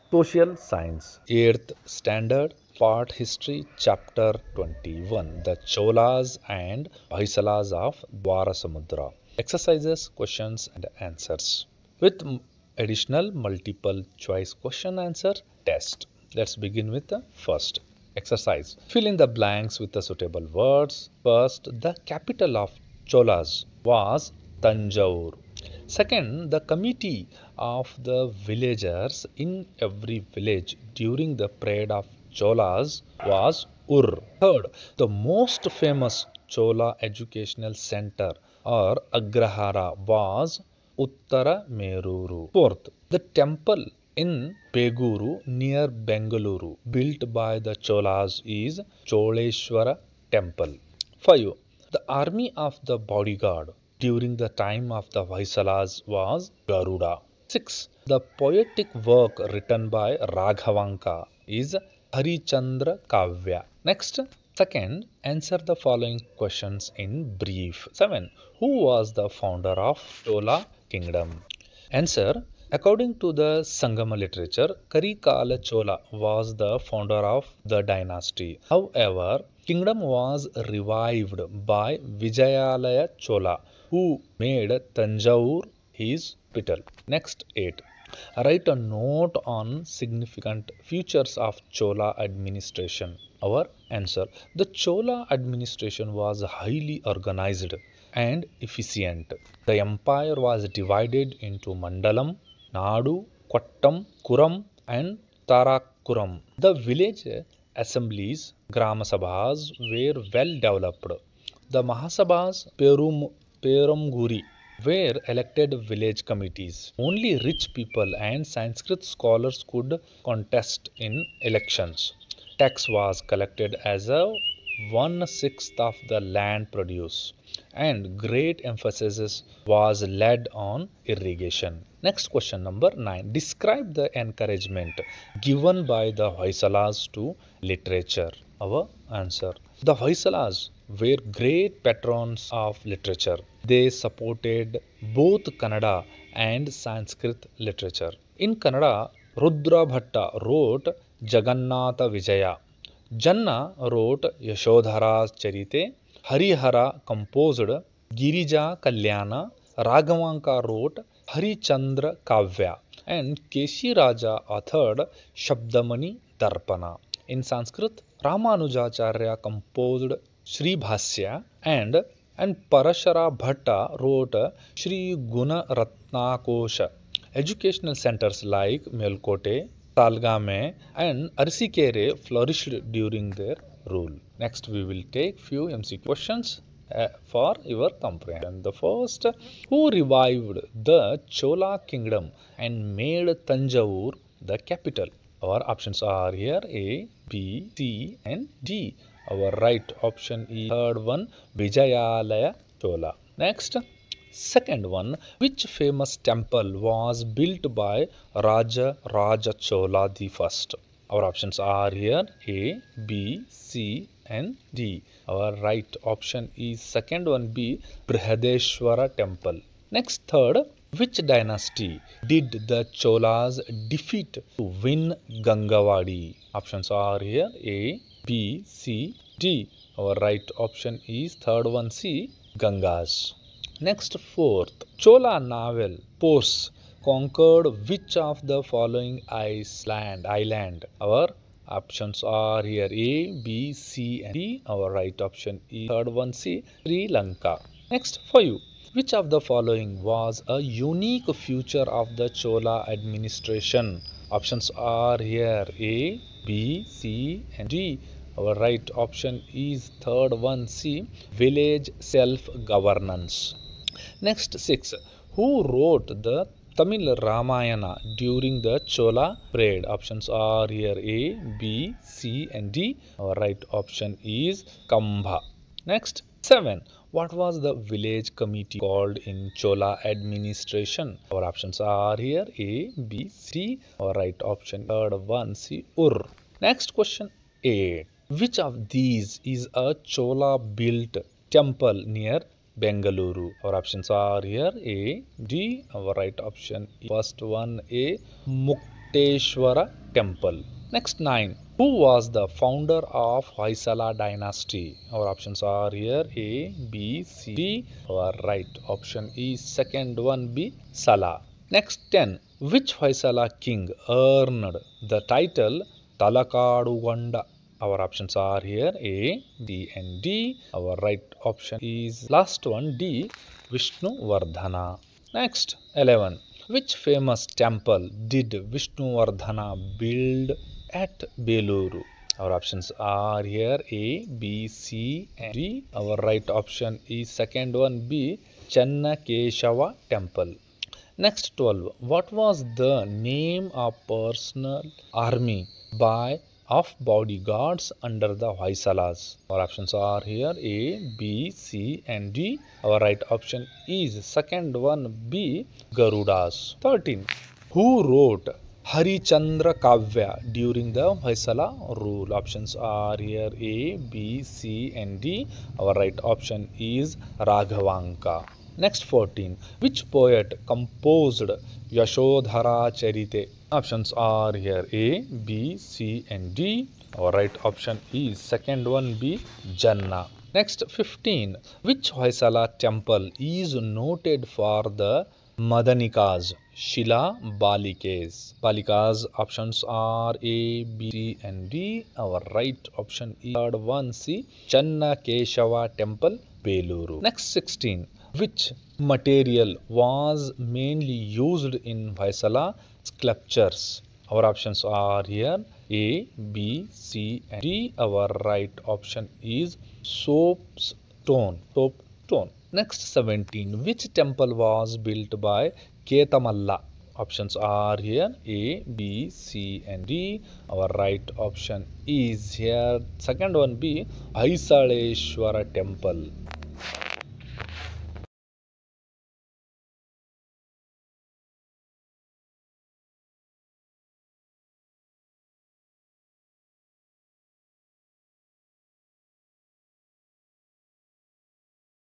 Social Science, 8th Standard, Part History, Chapter 21, The Cholas and Hoysalas of Dwarasamudra. Exercises, questions and answers. With additional multiple choice question answer test. Let's begin with the first exercise. Fill in the blanks with the suitable words. First, the capital of Cholas was Tanjore. Second, the committee of the villagers in every village during the parade of Cholas was Ur. Third, the most famous Chola educational center or Agrahara was Uttara Meruru. Fourth, the temple in Peguru near Bengaluru built by the Cholas is Choleshwara Temple. 5. The army of the bodyguard during the time of the Hoysalas was Garuda. 6. The poetic work written by Raghavanka is Harichandra Kavya. Next, second, answer the following questions in brief. 7. Who was the founder of Chola kingdom? Answer. According to the Sangama literature, Karikala Chola was the founder of the dynasty. However, kingdom was revived by Vijayalaya Chola, who made Tanjore his capital. Next, 8. Write a note on significant features of Chola administration. Our answer. The Chola administration was highly organized and efficient. The empire was divided into Mandalam, Nadu, Kottam, Kuram and Tarakuram. The village assemblies, Grama Sabhas, were well developed. The Mahasabhas, Perumguri, were elected village committees. Only rich people and Sanskrit scholars could contest in elections. Tax was collected as a 1/6 of the land produce, and great emphasis was laid on irrigation. Next question number 9. Describe the encouragement given by the Hoysalas to literature. Our answer. The Hoysalas were great patrons of literature. They supported both Kannada and Sanskrit literature. In Kannada, Rudra Bhatta wrote Jagannatha Vijaya. Janna wrote Yashodhara Charite. Harihara composed Girija Kalyana. Raghavanka wrote Harichandra Kavya. And Keshi Raja authored Shabdamani Darpana. In Sanskrit, Ramanujacharya composed Sri Bhasya and Parashara Bhatta wrote Sri Guna Ratnakosha. Educational centers like Melkote, Salgame and Arsikere flourished during their rule. Next we will take few MCQ questions for your comprehension. The first, who revived the Chola kingdom and made Tanjore the capital? Our options are here A, B, C and D. Our right option is third one, Vijayalaya Chola. Next, second one, which famous temple was built by Raja Chola the first? Our options are here A, B, C and D. Our right option is second one B, Brihadeshwara temple. Next, third, which dynasty did the Cholas defeat to win Gangavadi? Options are here A, B, C, D. Our right option is third one C, Gangas. Next, fourth, Chola naval force conquered which of the following island? Our options are here A, B, C and D. Our right option is third one C, Sri Lanka. Next, for you, which of the following was a unique feature of the Chola administration? Options are here A, B, C and D. Our right option is third one C, village self-governance. Next, 6. Who wrote the Tamil Ramayana during the Chola parade? Options are here A, B, C and D. Our right option is Kambha. Next, 7. What was the village committee called in Chola administration? Our options are here A, B, C. Our right option third one C, Ur. Next question 8. Which of these is a Chola built temple near Bengaluru? Our options are here A, D. Our right option is first one A, Mukteshwara temple. Next 9. Who was the founder of Hoysala dynasty? Our options are here A, B, C, D. Our right option is second one B, Sala. Next 10. Which Hoysala king earned the title Talakadugonda? Our options are here A, B and D. Our right option is last one D, Vishnuvardhana. Next 11. Which famous temple did Vishnuvardhana build at Beluru? Our options are here A, B, C and D. Our right option is second one B, Channakeshava temple. Next 12. What was the name of personal army of bodyguards under the Hoysalas? Our options are here A, B, C and D. Our right option is second one B, Garudas. 13. Who wrote Harichandra Kavya during the Hoysala rule? Options are here A, B, C and D. Our right option is Raghavanka. Next 14. Which poet composed Yashodhara Charite? Options are here A, B, C and D. Our right option is second one B, Janna. Next 15. Which Hoysala temple is noted for the Madanikas, Shila Balikes? Balikas options are A, B, C and D. Our right option is third one C, Channakeshava temple, Beluru. Next 16. Which material was mainly used in Hoysala sculptures? Our options are here A, B, C and D. Our right option is soapstone. Next 17. Which temple was built by Ketamalla? Options are here A, B, C and D. Our right option is here second one B, Hoysaleshwara temple.